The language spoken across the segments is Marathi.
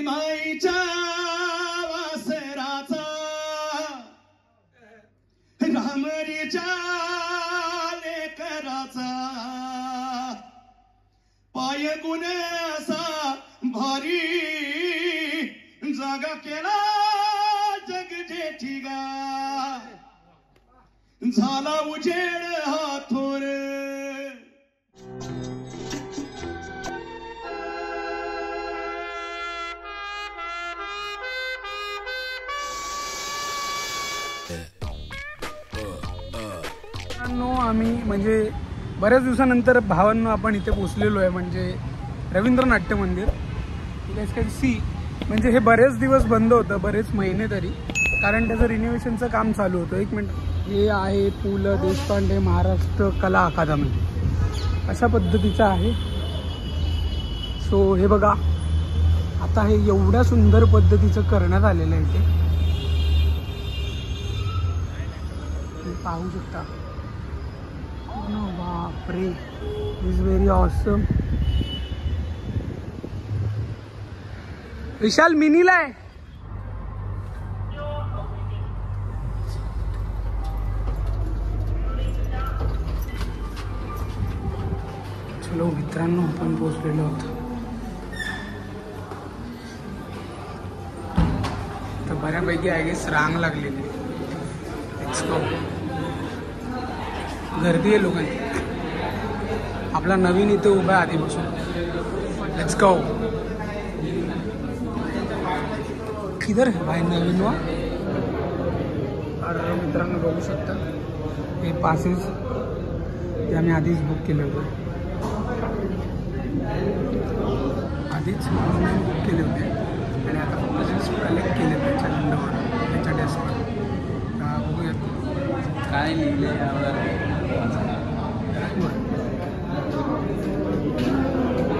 माईच्या वासराचा रामरीच्या लेकराचा पाय गुन्हे असा भारी जागा केला जग जेठीगा झाला उजेड हा थोर आम्ही म्हणजे बऱ्याच दिवसानंतर भावांनो आपण इथे पोचलेलो आहे म्हणजे रवींद्र नाट्य मंदिर. यू कॅन सी म्हणजे हे बरेच दिवस बंद होतं बरेच महिने तरी कारण त्याचं रिनोव्हेशनचं काम चालू होतं. एक मिनिट हे आहे पु ल देशपांडे महाराष्ट्र कला अकादमी अशा पद्धतीचं आहे. सो हे बघा आता हे एवढ्या सुंदर पद्धतीचं करण्यात आलेलं आहे इथे पाहू शकता. बापरे इज व्हेरी ऑसम. विशाल मिनीला आहे. चलो मित्रांनो आपण पोहोचलेलो आहोत. तर बऱ्यापैकी आय गेस रांग लागलेली. गर्दी आहे लोकांची. आपला नवीन इथे उभा आहे आधीपासून. Let's go. किधर है भाई नवीन वा. तर मित्रांनो बघू शकता हे पासेस ते आम्ही आधीच बुक केले होते. आधीच बुक केले होते आणि आता फक्त जस्ट कलेक्ट केले त्याच्या नंबरवर त्याच्या डेस्कवर. बघूयात काय लिहिलं आहे यावर.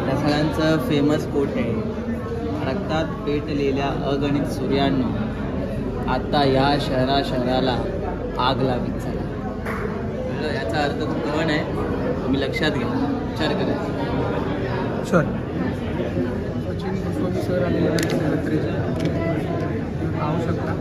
त्या सगळ्यांचं फेमस कोट आहे. रक्तात पेटलेल्या अगणित सूर्यांनो आता या शहराला आग लावीत चला. याचा अर्थ खूप गहन आहे. तुम्ही लक्षात घ्या विचार करायचा. सर सचिन गोस्वामी सर आलेले पाहू शकता.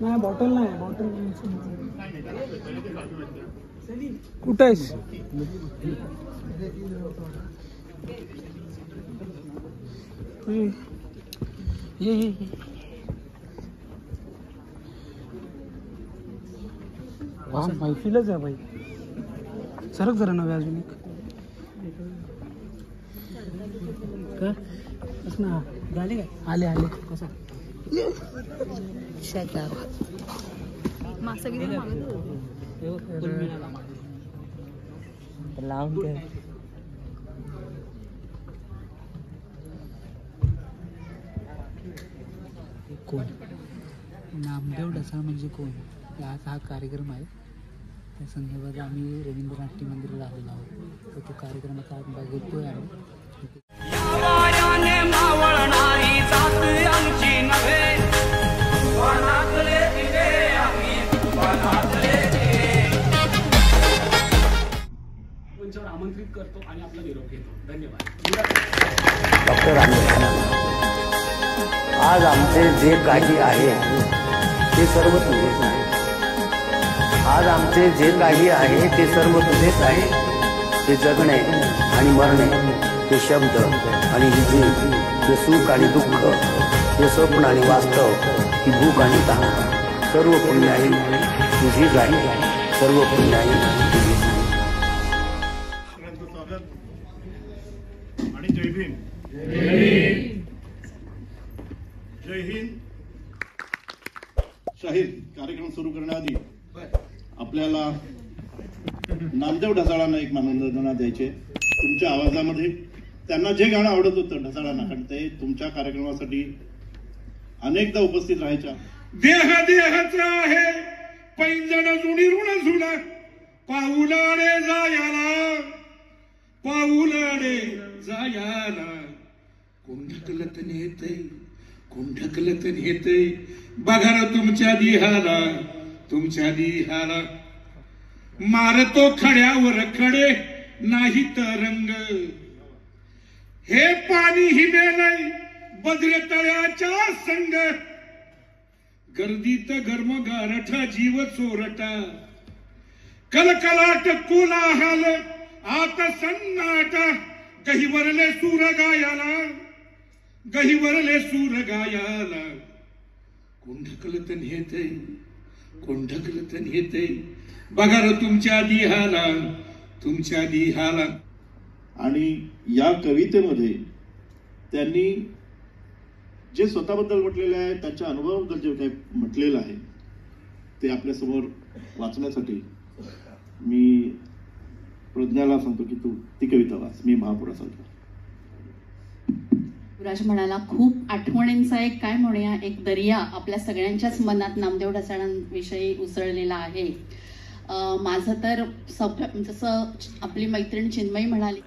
नाही बॉटल नाही. बॉटल कुठं आहेस. ये वा मैफिलच आहे भाई. सरक जरा नव्हे अजून एक का ना झाले काय. आले आले कसा लावून काय कोण नामदेव ढसाळ म्हणजे कोण याचा हा कार्यक्रम आहे. त्या संदर्भात आम्ही रवींद्र नाट्य मंदिराला आलेलो आहोत. तर तो कार्यक्रमाचा बघतोय आम्ही. मंचावर आमंत्रित करतो आणि आपला निरोप घेतो. धन्यवाद. डॉक्टर आज आमचे जे काही आहे ते सर्व तुझेच आहे. आज आमचे जे काही आहे ते सर्व तुझेच आहे. ते जगणे आणि मरणे, ते शब्द आणि हे सुख आणि दुःख, हे स्वप्न आणि वास्तव, ही भूक आणि तहान, सर्व पुण्याई तुझीच आहे. सर्व पुण्याई तुझीच आहे. आणि जय भीम. जय हिंद. शाहीर कार्यक्रम सुरू करण्याआधी आपल्याला नामदेव ढसाळांना एक मानवंदना द्यायचे. तुमच्या आवाजामध्ये त्यांना जे गाणं आवडत होतं ढसाळांना, कारण ते तुमच्या कार्यक्रमासाठी अनेकदा उपस्थित राहायच्या. देह देहाचा आहे पैंजण जुनी ऋण जुना पाऊलाडे जायाला पाऊलाडे जायाला कोण ढकलत नेते कोण ढकलत नेतय बघा ना तुमच्या दिहाला मारतो खड्यावर खडे नाही तर रंग हे पाणी हिमेलय बद्र तळ्याच्या संग गर्दीत गरम गारठा जीव चोरटा कलकलाट कोलाहल आत सन्नाटा गहिवरले सूर गायाला कोण ढकलत नेतय बघा रे तुमच्या दिहाला आणि या कवितेमध्ये त्यांनी जे स्वतःबद्दल म्हटलेलं आहे, त्यांच्या अनुभवाबद्दल जे काही म्हटलेलं आहे ते आपल्यासमोर वाचण्यासाठी मी प्रज्ञाला सांगतो की तू ती कविता वाच. मी महापुरा सांगतो. युवराज म्हणाला, खूप आठवणींचा एक काय म्हणूया एक दर्या आपल्या सगळ्यांच्याच मनात नामदेव ढसाळांविषयी उसळलेला आहे. माझं तर जसं आपली मैत्रीण चिन्मयी म्हणाली,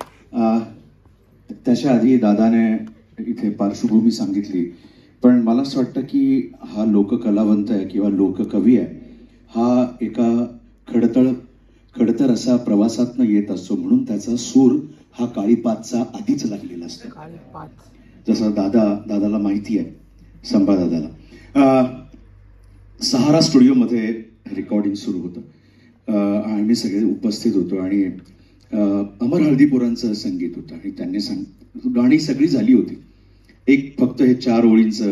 त्याच्या आधी दादाने इथे पार्श्वभूमी सांगितली, पण मला असं वाटतं की हा लोककलावंत आहे किंवा लोककवी आहे, हा एका खडतर असा प्रवासातनं येत असतो, म्हणून त्याचा सूर हा काळीपातचा आधीच लागलेला असतो. जसं दादाला माहिती आहे, संभा दादाला. सहारा स्टुडिओमध्ये रेकॉर्डिंग सुरू होतं. आम्ही सगळे उपस्थित होतो आणि अमर हळदीपुरांचं संगीत होतं आणि त्यांनी गाणी सगळी झाली होती. एक फक्त हे 4 ओळींचं,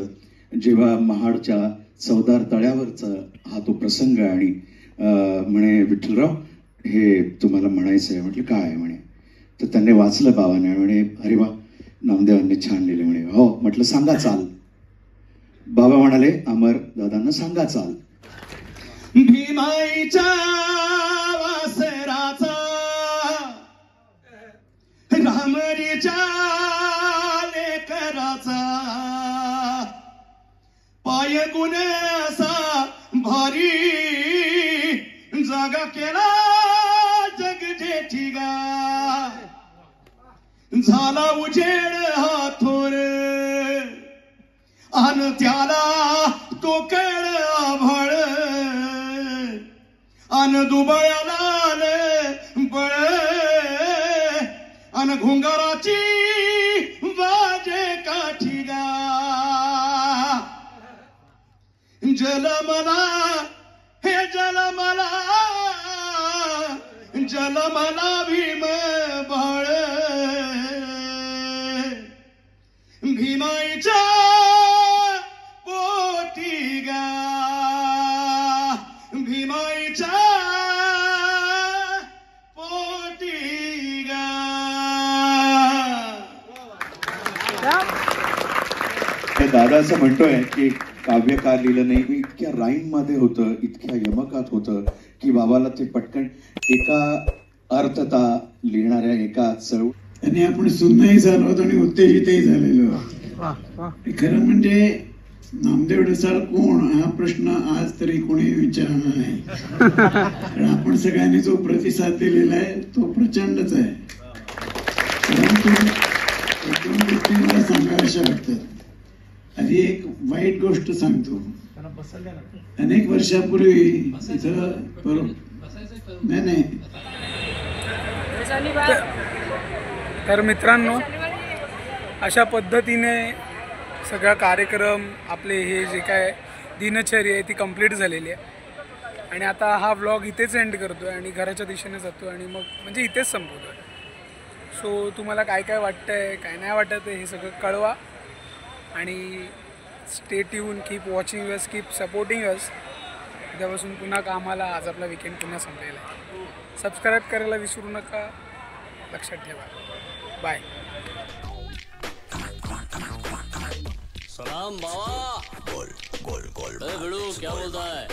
जेव्हा महाडच्या चवदार तळ्यावरचा हा तो प्रसंग आणि म्हणे विठ्ठलराव हे तुम्हाला म्हणायचं आहे. म्हटलं काय आहे म्हणे. तर त्यांनी वाचलं बाबाने, म्हणे अरे वा नामदेवांनी छान लिहिले म्हणे. हो म्हटलं सांगा चाल. बाबा म्हणाले अमर दादांना सांगा चाल. भीमाईच्या वासराचा रामरीच्या लेकराचा पाय गुणे असा भारी जागा केला जग जेठीगा झाला उजेड हा थोर अन त्याला तो कळ आभाळ अन दुबळ्याला बळ अन घुंगाराची वाजे काठीगा जलमला हे जलमला भीम बाळ भीमाईच्या पोटीगा भीमाईच्या पोटीगा. दादा असं म्हणतोय की काव्य का लिहिलं नाही. इतक्या राईम मध्ये होतं, इतक्या यमकात होतं की बाबाला ते पटकन एका अर्थता लिहिणाऱ्या एका चळवळ आणि आपण सुन्नाही झालो होतो आणि उत्तेजितही झालेलो. खरं म्हणजे नामदेव ढसाळ कोण हा प्रश्न आज तरी कोणी विचारणार नाही, कारण आपण सगळ्यांनी जो प्रतिसाद दिलेला आहे तो प्रचंडच आहे. परंतु 2 गोष्टी मला सांगाव्याशा वाटतात. आधी एक वाईट गोष्ट सांगतो. अनेक वर्षापूर्वी इथं नाही तर मित्रांनो, अशा पद्धतीने सगळा कार्यक्रम आपले हे जे काय दिनचर्या आहे ती कंप्लीट झालेली आहे आणि आता हा व्लॉग इथेच एंड करतो आहे आणि घराच्या दिशेने जातो आणि मग म्हणजे इथेच संपवतो आहे. सो तुम्हाला काय काय वाटतं आहे, काय नाही वाटत आहे हे सगळं कळवा आणि stay tune, keep watching us, keep supporting us. उद्यापासून पुन्हा कामाला. आज आपला वीकेंड पुन्हा संपलेला आहे. सबस्क्राईब करायला विसरू नका, लक्षात ठेवा. बाय. सलाम बाबा. गोल गोल गोल. भिड़ू क्या बोलता है?